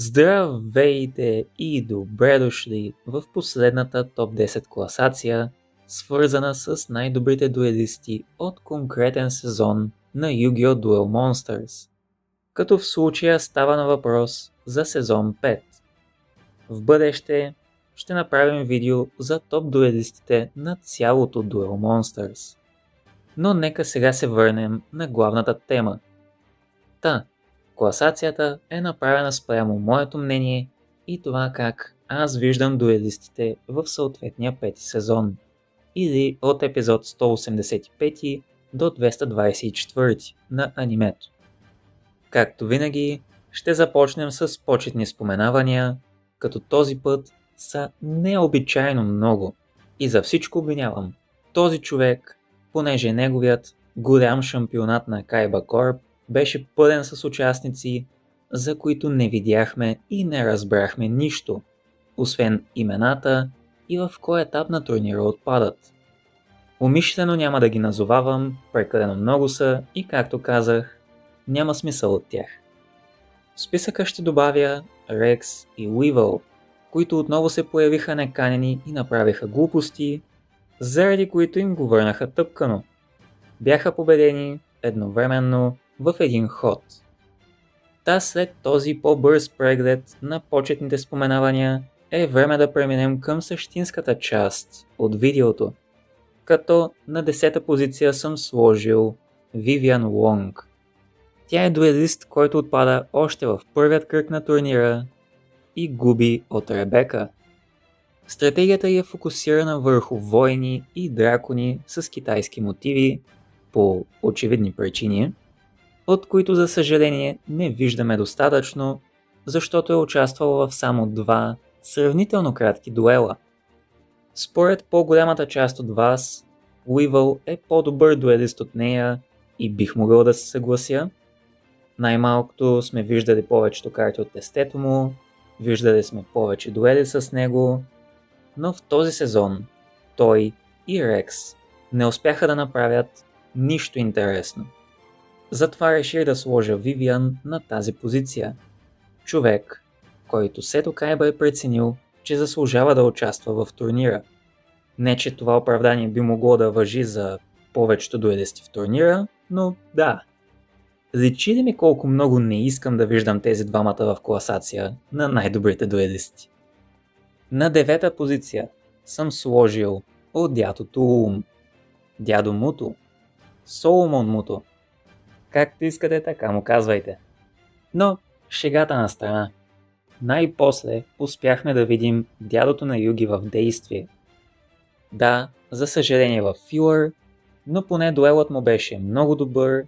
Здравейте и добре дошли в последната топ 10 класация, свързана с най-добрите дуелисти от конкретен сезон на Yu-Gi-Oh! Duel Monsters, като в случая става на въпрос за сезон 5. В бъдеще ще направим видео за топ дуелистите на цялото Duel Monsters. Но нека сега се върнем на главната тема. Класацията е направена спрямо моето мнение и това как аз виждам дуелистите в съответния пети сезон, или от епизод 185 до 224 на анимето. Както винаги, ще започнем с почетни споменавания, като този път са необичайно много и за всичко обвинявам този човек, понеже неговият голям шампионат на Kaiba Corp беше пълен с участници, за които не видяхме и не разбрахме нищо, освен имената и в кой етап на турнира отпадат. Умишлено няма да ги назовавам, прекалено много са и, както казах, няма смисъл от тях. В списъка ще добавя Рекс и Уивъл, които отново се появиха неканени и направиха глупости, заради които им го върнаха тъпкано. Бяха победени едновременно в един ход. След този по-бърз преглед на почетните споменавания е време да преминем към същинската част от видеото, като на 10-та позиция съм сложил Вивиан Лонг. Тя е дуелист, който отпада още в първият кръг на турнира и губи от Ребека. Стратегията ѝ е фокусирана върху войни и дракони с китайски мотиви по очевидни причини, от които за съжаление не виждаме достатъчно, защото е участвала в само 2 сравнително кратки дуела. Според по-голямата част от вас, Уивъл е по-добър дуелист от нея и бих могъл да се съглася. Най-малкото сме виждали повечето карти от тестето му, виждали сме повече дуели с него, но в този сезон той и Рекс не успяха да направят нищо интересно. Затова реших да сложа Вивиан на тази позиция. Човек, който Сето Кайба е преценил, че заслужава да участва в турнира. Не, че това оправдание би могло да важи за повечето дуелисти в турнира, но да. Личи ли ми колко много не искам да виждам тези двамата в класация на най-добрите дуелисти. На 9-та позиция съм сложил от дядото Ум, дядо Муто, Соломон Муто. Както искате, така му казвайте. Но шегата на страна. Най-после успяхме да видим дядото на Юги в действие. Да, за съжаление в филър, но поне дуелът му беше много добър,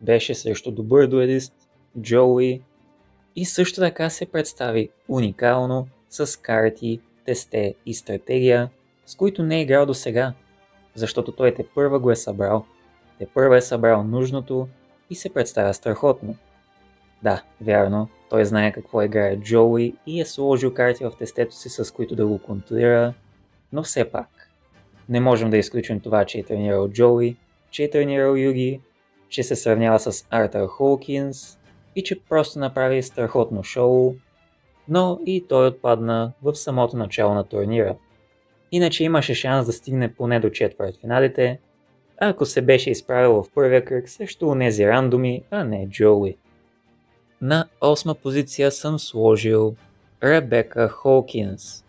беше срещу добър дуелист, Джоуи, и също така се представи уникално с карти, тесте и стратегия, с които не е играл до сега, защото той тепърва го е събрал. Тепърва е събрал нужното и се представя страхотно. Да, вярно, той знае какво играе Джоуи и е сложил карти в тестето си, с които да го контролира, но все пак. Не можем да изключим това, че е тренирал Джоуи, че е тренирал Юги, че се сравнява с Артър Холкинс и че просто направи страхотно шоу, но и той отпадна в самото начало на турнира. Иначе имаше шанс да стигне поне до четвъртфиналите, ако се беше изправил в първия кръг срещу онези рандоми, а не Джоуи. На 8-ма позиция съм сложил Ребека Холкинс.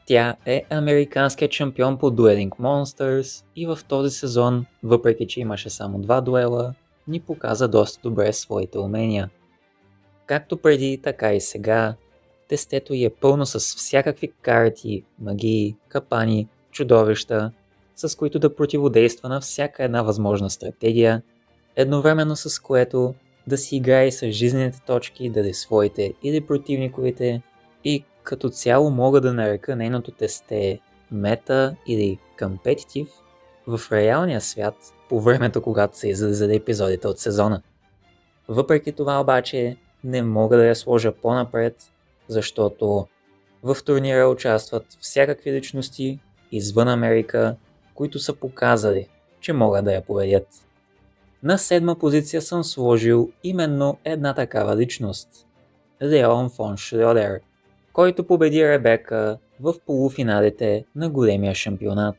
Тя е американският шампион по Dueling Monsters и в този сезон, въпреки че имаше само 2 дуела, ни показа доста добре своите умения. Както преди, така и сега, тестето ѝ е пълно с всякакви карти, магии, капани, чудовища, с които да противодейства на всяка една възможна стратегия, едновременно с което да си играе с жизнените точки, дали своите или противниковите, и като цяло мога да нарека нейното тесте мета или компетитив в реалния свят по времето, когато са излизали епизодите от сезона. Въпреки това обаче не мога да я сложа по-напред, защото в турнира участват всякакви личности извън Америка, които са показали, че могат да я победят. На 7-ма позиция съм сложил именно една такава личност Леон фон Шрёдер, който победи Ребека в полуфиналите на големия шампионат.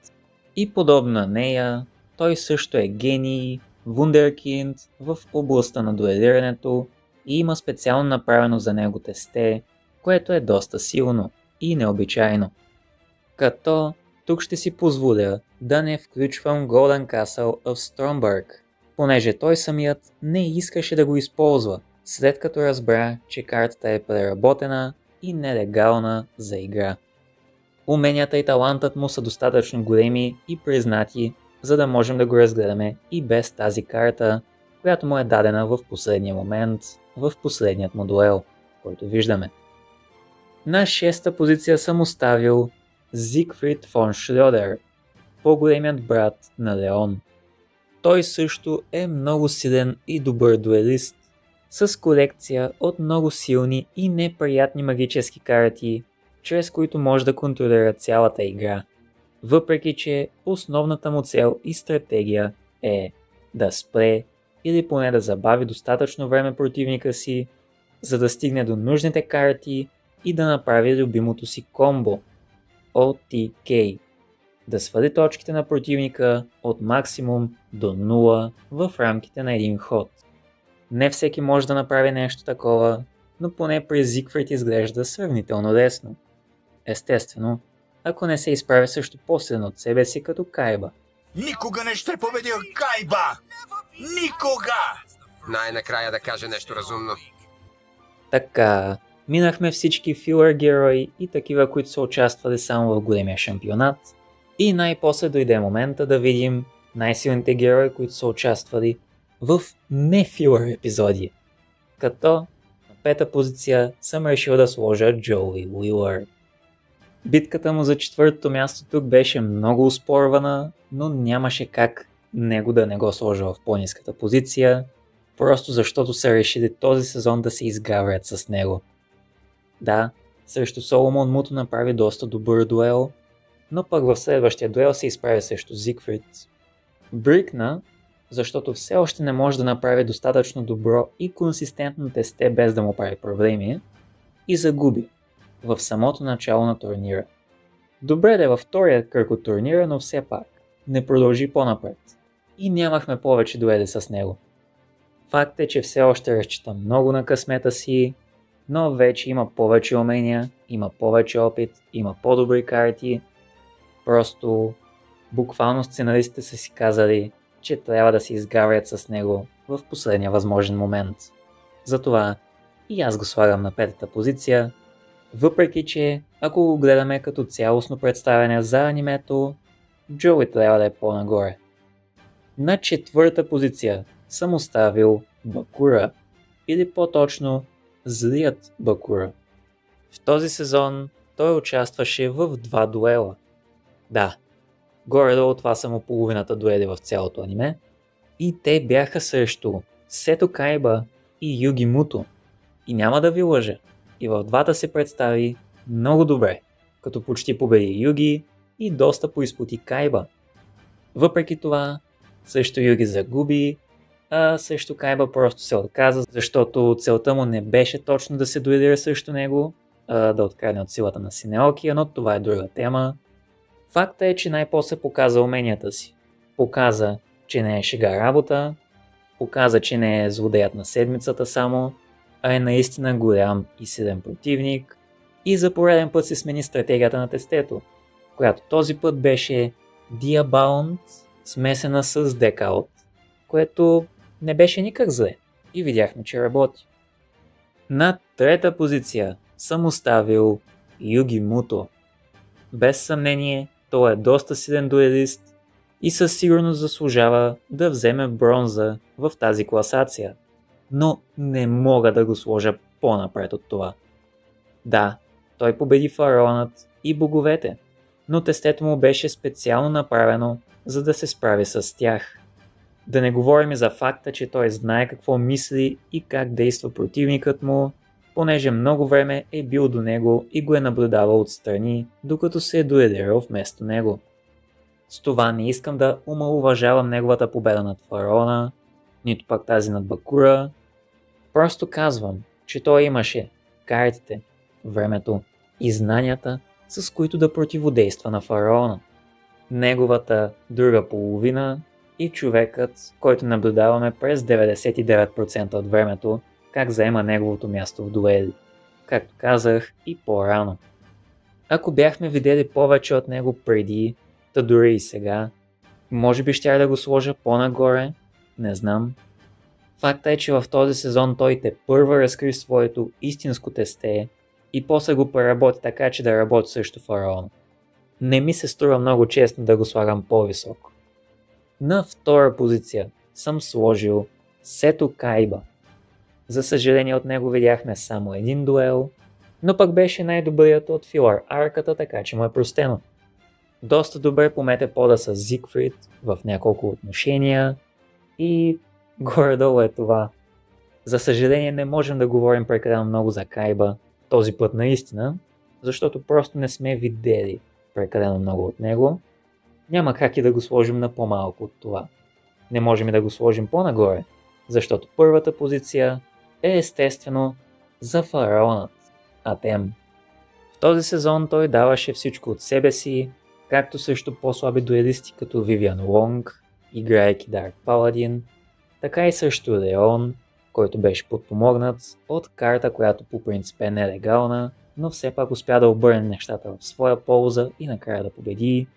И подобно на нея, той също е гений, вундеркинд в областта на дуелирането и има специално направено за него тесте, което е доста силно и необичайно. Като тук ще си позволя да не включвам Golden Castle of Stromberg, понеже той самият не искаше да го използва, след като разбра, че картата е преработена и нелегална за игра. Уменията и талантът му са достатъчно големи и признати, за да можем да го разгледаме и без тази карта, която му е дадена в последния момент, в последният му дуел, който виждаме. На 6-та позиция съм оставил Зигфрид фон Шрёдер, по-големият брат на Леон. Той също е много силен и добър дуелист, с колекция от много силни и неприятни магически карти, чрез които може да контролира цялата игра, въпреки че основната му цел и стратегия е да спре или поне да забави достатъчно време противника си, за да стигне до нужните карти и да направи любимото си комбо OTK, да свали точките на противника от максимум до 0 в рамките на един ход. Не всеки може да направи нещо такова, но поне при Зигфрид изглежда сравнително лесно. Естествено, ако не се изправи също по-силен от себе си като Кайба. Никога не ще победя Кайба! Никога! Най-накрая да каже нещо разумно. Така, минахме всички филър герои и такива, които са участвали само в големия шампионат. И най-после дойде момента да видим най-силните герои, които са участвали в не-филър епизоди. Като на 5-та позиция съм решил да сложа Джоуи Уилър. Битката му за 4-то място тук беше много оспорвана, но нямаше как него да не го сложа в по-ниската позиция, просто защото са решили този сезон да се изгаврят с него. Да, срещу Соломон Муто направи доста добър дуел, но пък в следващия дуел се изправи срещу Зигфрид. Брикна, защото все още не може да направи достатъчно добро и консистентно тесте без да му прави проблеми, и загуби в самото начало на турнира. Добре да е във втория кръг от турнира, но все пак не продължи по-напред и нямахме повече дуели с него. Факт е, че все още разчита много на късмета си, но вече има повече умения, има повече опит, има по-добри карти. Просто буквално сценаристите са си казали, че трябва да се изгаврят с него в последния възможен момент. Затова и аз го слагам на 5-та позиция, въпреки че ако го гледаме като цялостно представяне за анимето, Джоуи трябва да е по-нагоре. На 4-та позиция съм оставил Бакура, или по-точно злият Бакура. В този сезон той участваше в 2 дуела. Да, горе-долу това са му половината дуели в цялото аниме, и те бяха срещу Сето Кайба и Юги Муто. И няма да ви лъжа, и в двата се представи много добре, като почти победи Юги и доста поизпоти Кайба. Въпреки това, срещу Юги загуби, а срещу Кайба просто се отказа, защото целта му не беше точно да се дуелира срещу него, а да открадне от силата на Синеокия, но това е друга тема. Факта е, че най-после показа уменията си. Показа, че не е шега работа, показа, че не е злодеят на седмицата само, а е наистина голям и силен противник, и за пореден път се смени стратегията на тестето, която този път беше Diabound смесена с Decaut, което не беше никак зле и видяхме, че работи. На 3-та позиция съм оставил Юги Муто. Без съмнение, той е доста силен дуелист и със сигурност заслужава да вземе бронза в тази класация, но не мога да го сложа по-напред от това. Да, той победи фараонът и боговете, но тестето му беше специално направено, за да се справи с тях. Да не говорим и за факта, че той знае какво мисли и как действа противникът му, понеже много време е бил до него и го е наблюдавал отстрани, докато се е дуелирал вместо него. С това не искам да омалуважавам неговата победа над фараона, нито пак тази над Бакура. Просто казвам, че той имаше картите, времето и знанията, с които да противодейства на фараона. Неговата друга половина и човекът, който наблюдаваме през 99% от времето, как заема неговото място в дуели. Както казах и по-рано. Ако бяхме видели повече от него преди, та дори и сега, може би щях да го сложа по-нагоре, не знам. Факта е, че в този сезон той тепърва разкри своето истинско тесте и после го преработи така, че да работи срещу фараона. Не ми се струва много честно да го слагам по-високо. На втора позиция съм сложил Сето Кайба. За съжаление от него видяхме само един дуел, но пък беше най-добрият от филър арката, така че му е простено. Доста добре помете пода с Зигфрид в няколко отношения и горе-долу е това. За съжаление не можем да говорим прекалено много за Кайба този път наистина, защото просто не сме видели прекалено много от него. Няма как и да го сложим на по-малко от това. Не можем и да го сложим по-нагоре, защото първата позиция е естествено за фараонът Атем. В този сезон той даваше всичко от себе си, както срещу по-слаби дуелисти като Вивиан Лонг, играейки Дарк Паладин, така и срещу Леон, който беше подпомогнат от карта, която по принцип е нелегална, но все пак успя да обърне нещата в своя полза и накрая да победи,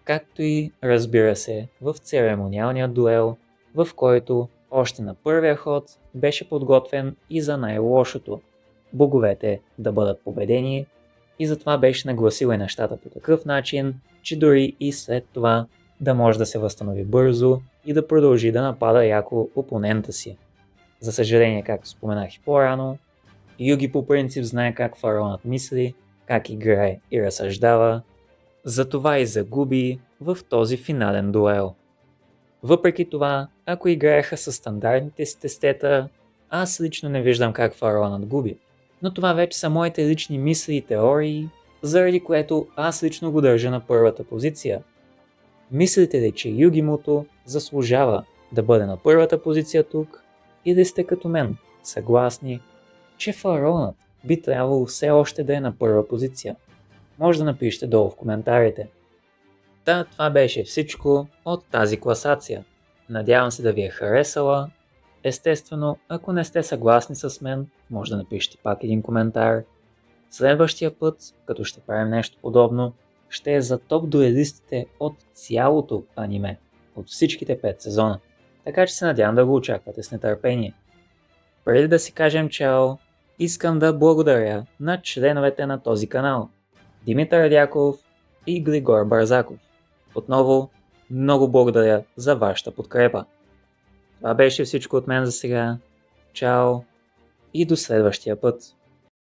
както и, разбира се, в церемониалния дуел, в който още на първия ход беше подготвен и за най-лошото – боговете да бъдат победени, и затова беше нагласил и нещата по такъв начин, че дори и след това да може да се възстанови бързо и да продължи да напада яко опонента си. За съжаление, както споменах и по-рано, Юги по принцип знае как фараонът мисли, как играе и разсъждава, затова и загуби в този финален дуел. Въпреки това, ако играеха с стандартните си тестета, аз лично не виждам как фараонът губи. Но това вече са моите лични мисли и теории, заради което аз лично го държа на първата позиция. Мислите ли, че Югимото заслужава да бъде на първата позиция тук, или сте като мен, съгласни, че фараонът би трябвало все още да е на първа позиция? Може да напишете долу в коментарите. Това беше всичко от тази класация. Надявам се да ви е харесала. Естествено, ако не сте съгласни с мен, може да напишете пак един коментар. Следващия път, като ще правим нещо подобно, ще е за топ дуелистите от цялото аниме, от всичките 5 сезона. Така че се надявам да го очаквате с нетърпение. Преди да си кажем чао, искам да благодаря на членовете на този канал: Димитър Дяков и Григор Барзаков. Отново, много благодаря за вашата подкрепа. Това беше всичко от мен за сега. Чао и до следващия път.